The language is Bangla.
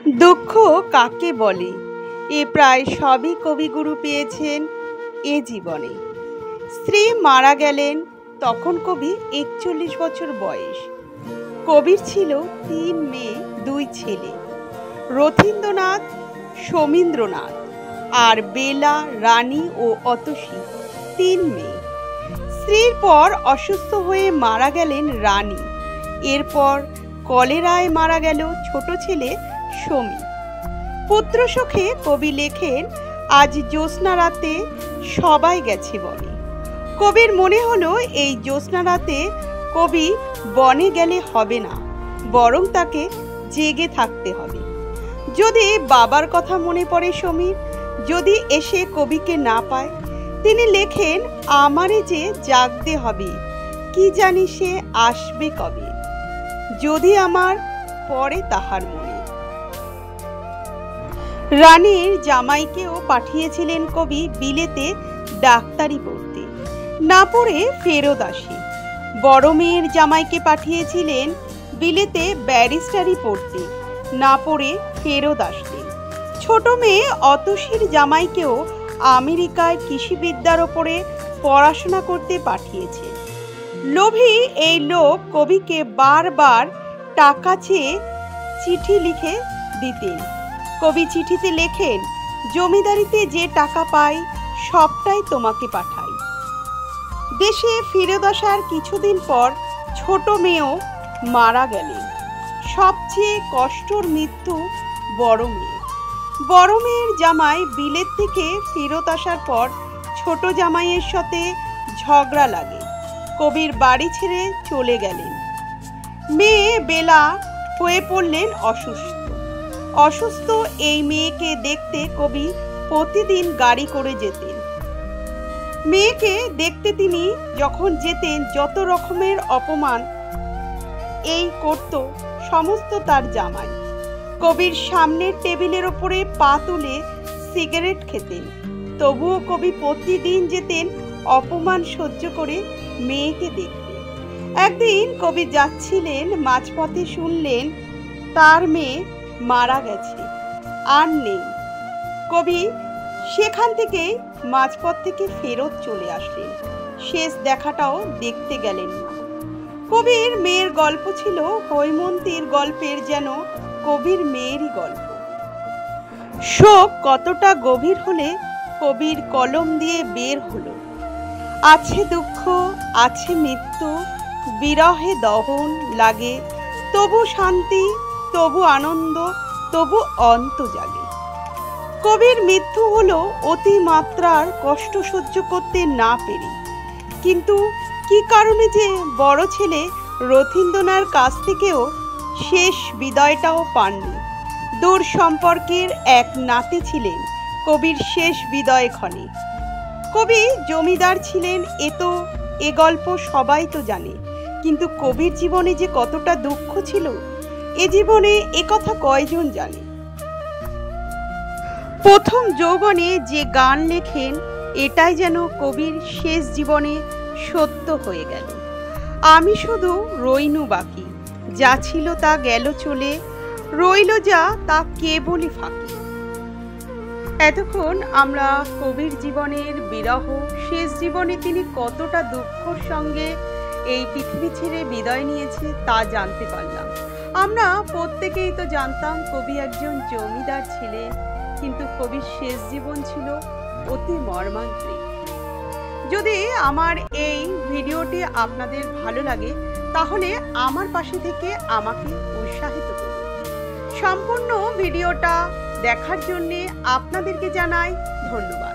দুঃখ কাকে বলে এ প্রায় সবই কবিগুরু পেয়েছেন এ জীবনে। স্ত্রী মারা গেলেন তখন কবি ৪১ বছর বয়স। কবির ছিল ৩ মেয়ে ২ ছেলে, রথীন্দ্রনাথ, সমীন্দ্রনাথ আর বেলা, রানী ও অতসী ৩ মেয়ে। স্ত্রীর পর অসুস্থ হয়ে মারা গেলেন রানী। এরপর কলেরায় মারা গেল ছোট ছেলে সমী। পুত্র শোকে কবি লেখেন, আজ জ্যোৎস্না রাতে সবাই গেছে বনে। কবির মনে হলো এই জ্যোৎস্না রাতে কবি বনে গেলে হবে না, বরং তাকে জেগে থাকতে হবে। যদি বাবার কথা মনে পড়ে সমীর, যদি এসে কবিকে না পায়, তিনি লেখেন, আমারে যে জাগতে হবে, কি জানি সে আসবে কবে, যদি আমার পরে তাহার মনে। রানীর জামাইকেও পাঠিয়েছিলেন কবি বিলেতে ডাক্তারি পড়তে, না পড়ে ফেরত আসে। বড় মেয়ের জামাইকে পাঠিয়েছিলেন বিলেতে ব্যারিস্টারি পড়তে, না পড়ে ফেরত আসতেন। ছোট মেয়ে অতসীর জামাইকেও আমেরিকায় কৃষিবিদ্যার ওপরে পড়াশোনা করতে পাঠিয়েছে। লোভী এই লোক কবিকে বারবার টাকা চেয়ে চিঠি লিখে দিতেন। কবি চিঠিতে লেখেন, জমিদারিতে যে টাকা পাই সবটাই তোমাকে পাঠাই। দেশে ফিরে আসার কিছুদিন পর ছোট মেয়েও মারা গেলেন। সবচেয়ে কষ্টর মৃত্যু বড় মেয়ে। বড় মেয়ের জামাই বিলেত থেকে ফেরত আসার পর ছোট জামাইয়ের সাথে ঝগড়া লাগে। কবির বাড়ি ছেড়ে চলে গেলেন। মেয়ে বেলা হয়ে পড়লেন অসুস্থ এই মেয়েকে দেখতে কবি প্রতিদিন গাড়ি করে যেতেন। মেয়েকে দেখতে তিনি যখন যেতেন, যত রকমের অপমান এই করত সমস্ত তার জামাই। কবির সামনের টেবিলের ওপরে পা তুলে সিগারেট খেতেন, তবুও কবি প্রতিদিন যেতেন অপমান সহ্য করে মেয়েকে দেখতে। একদিন কবি যাচ্ছিলেন, মাঝপথে শুনলেন তার মেয়ে মারা গেছে, আর নেই। কবি সেখান থেকে মাঝপথ থেকে ফেরত চলে আসলেন, শেষ দেখাটাও দেখতে গেলেন না। কবির মেয়ের গল্প ছিল হৈমন্তীর গল্পের যেন কবির মেয়েরই গল্প। শোক কতটা গভীর হলে কবির কলম দিয়ে বের হলো, আছে দুঃখ, আছে মৃত্যু, বিরহে দহন লাগে, তবু শান্তি, তবু আনন্দ, তবু অন্ত জাগে। কবির মৃত্যু হলো অতি মাত্রার কষ্ট সহ্য করতে না পেরে। কিন্তু কি কারণে যে বড় ছেলে রথীন্দ্রনাথের কাছ থেকেও শেষ বিদায়টাও পাননি। দূর সম্পর্কের এক নাতি ছিলেন কবির শেষ বিদায় ক্ষণে। কবি জমিদার ছিলেন এ গল্প সবাই তো জানে, কিন্তু কবির জীবনে যে কতটা দুঃখ ছিল এ জীবনে এ কথা কয়জন জানে। প্রথম যৌবনে যে গান লেখেন, এটাই যেন কবির শেষ জীবনে সত্য হয়ে গেল। আমি শুধু রইনু বাকি, যা ছিল তা গেল চলে, রইল যা তা কেবলই ফাঁকি। এতক্ষণ আমরা কবির জীবনের বিরহ, শেষ জীবনে তিনি কতটা দুঃখের সঙ্গে এই পৃথিবী ছেড়ে বিদায় নিয়েছে তা জানতে পারলাম। আমরা প্রত্যেকেই তো জানতাম কবি একজন জমিদার ছিলেন, কিন্তু কবির শেষ জীবন ছিল অতি মর্মান্তিক। যদি আমার এই ভিডিওটি আপনাদের ভালো লাগে, তাহলে আমার পাশে থেকে আমাকে উৎসাহিত করুন। সম্পূর্ণ ভিডিওটা দেখার জন্যে আপনাদেরকে জানাই ধন্যবাদ।